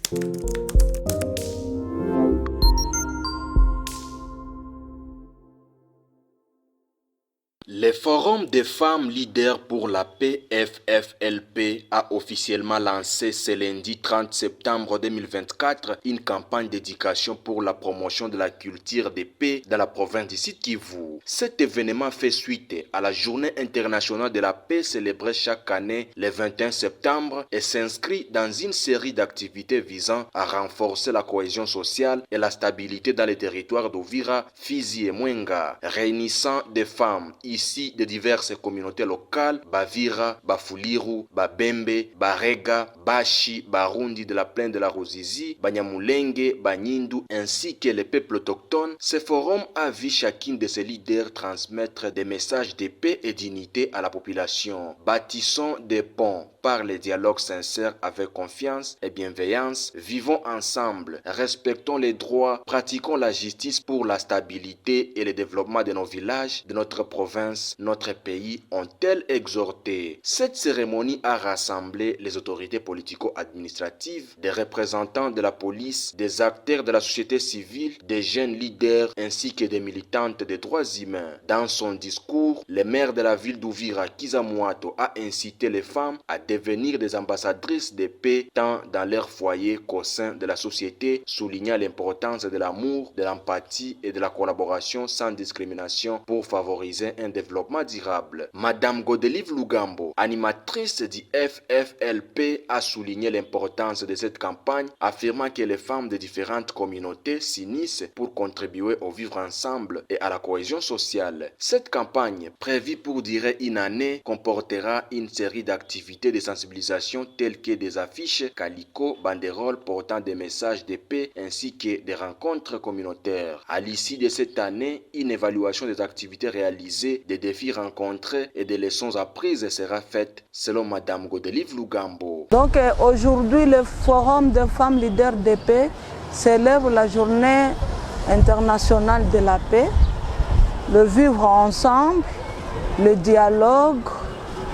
Le Forum des femmes leaders pour la paix FFLP a officiellement lancé ce lundi 30 septembre 2024 une campagne d'éducation pour la promotion de la culture de paix dans la province du Sud Kivu. Cet événement fait suite à la Journée internationale de la paix célébrée chaque année le 21 septembre et s'inscrit dans une série d'activités visant à renforcer la cohésion sociale et la stabilité dans les territoires d'Uvira, Fizi et Mwenga, réunissant des femmes ici de diverses communautés locales, Bavira, Bafuliru, Babembe, Barega, Bashi, Barundi de la plaine de la Ruzizi, Banyamulenge, Banyindu, ainsi que les peuples autochtones. Ce forum a vu chacun de ses leaders transmettre des messages de paix et d'unité à la population. Bâtissons des ponts par les dialogues sincères avec confiance et bienveillance. Vivons ensemble, respectons les droits, pratiquons la justice pour la stabilité et le développement de nos villages, de notre province, notre pays, ont-elles exhorté. Cette cérémonie a rassemblé les autorités politico-administratives, des représentants de la police, des acteurs de la société civile, des jeunes leaders ainsi que des militantes des droits humains. Dans son discours, le maire de la ville d'Uvira, Kiza Mwato, a incité les femmes à devenir des ambassadrices de paix tant dans leur foyer qu'au sein de la société, soulignant l'importance de l'amour, de l'empathie et de la collaboration sans discrimination pour favoriser un développement durable. Madame Godelive Lugambo, animatrice du FFLP, a souligné l'importance de cette campagne, affirmant que les femmes de différentes communautés s'unissent pour contribuer au vivre ensemble et à la cohésion sociale. Cette campagne, prévue pour durer une année, comportera une série d'activités de sensibilisation telles que des affiches, calicots, banderoles portant des messages de paix ainsi que des rencontres communautaires. À l'issue de cette année, une évaluation des activités réalisées, des défis rencontrés et des leçons apprises sera faite selon Madame Godelive Lugambo. Donc aujourd'hui, le Forum des femmes leaders de paix célèbre la Journée internationale de la paix, le vivre ensemble, le dialogue,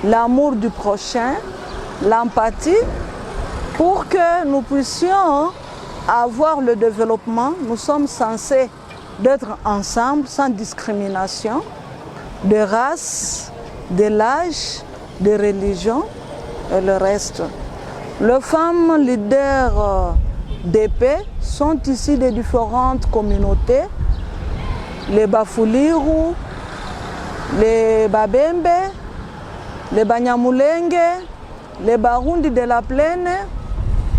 l'amour du prochain, l'empathie, pour que nous puissions avoir le développement. Nous sommes censés d'être ensemble sans discrimination de race, de l'âge, de religion et le reste. Les femmes leaders de paix sont ici de différentes communautés, les Bafuliru, les Babembe, les Banyamulenge, les Barundi de la plaine,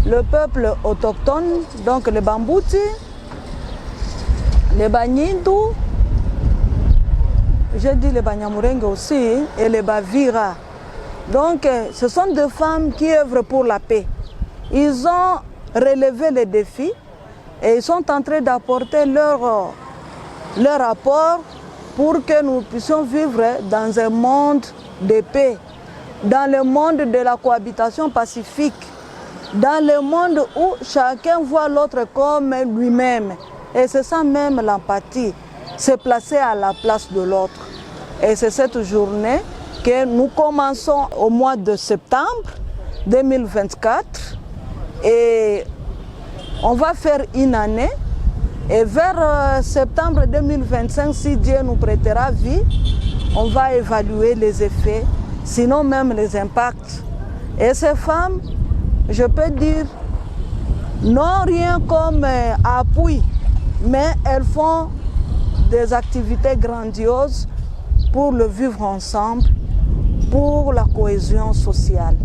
le peuple autochtone, donc les Bambouti, les Banyindu, j'ai dit les Banyamulenge aussi, et les Bavira. Donc ce sont des femmes qui œuvrent pour la paix. Ils ont relevé les défis et ils sont en train d'apporter leur apport pour que nous puissions vivre dans un monde de paix, dans le monde de la cohabitation pacifique, dans le monde où chacun voit l'autre comme lui-même. Et c'est ça même l'empathie, se placer à la place de l'autre. Et c'est cette journée que nous commençons au mois de septembre 2024 et on va faire une année. Et vers septembre 2025, si Dieu nous prêtera vie, on va évaluer les effets, sinon même les impacts. Et ces femmes, je peux dire, n'ont rien comme appui, mais elles font des activités grandioses pour le vivre ensemble, pour la cohésion sociale.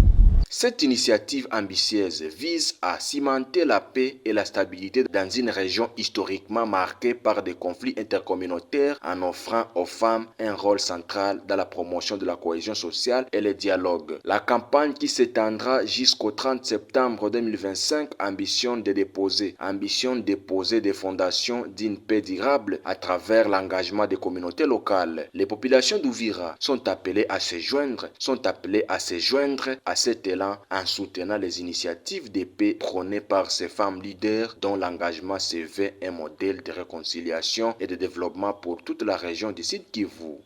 Cette initiative ambitieuse vise à cimenter la paix et la stabilité dans une région historiquement marquée par des conflits intercommunautaires en offrant aux femmes un rôle central dans la promotion de la cohésion sociale et le dialogue. La campagne qui s'étendra jusqu'au 30 septembre 2025 ambitionne de déposer des fondations d'une paix durable à travers l'engagement des communautés locales. Les populations d'Uvira sont appelées à se joindre à cet élan en soutenant les initiatives de paix prônées par ces femmes leaders dont l'engagement se veut un modèle de réconciliation et de développement pour toute la région du Sud Kivu.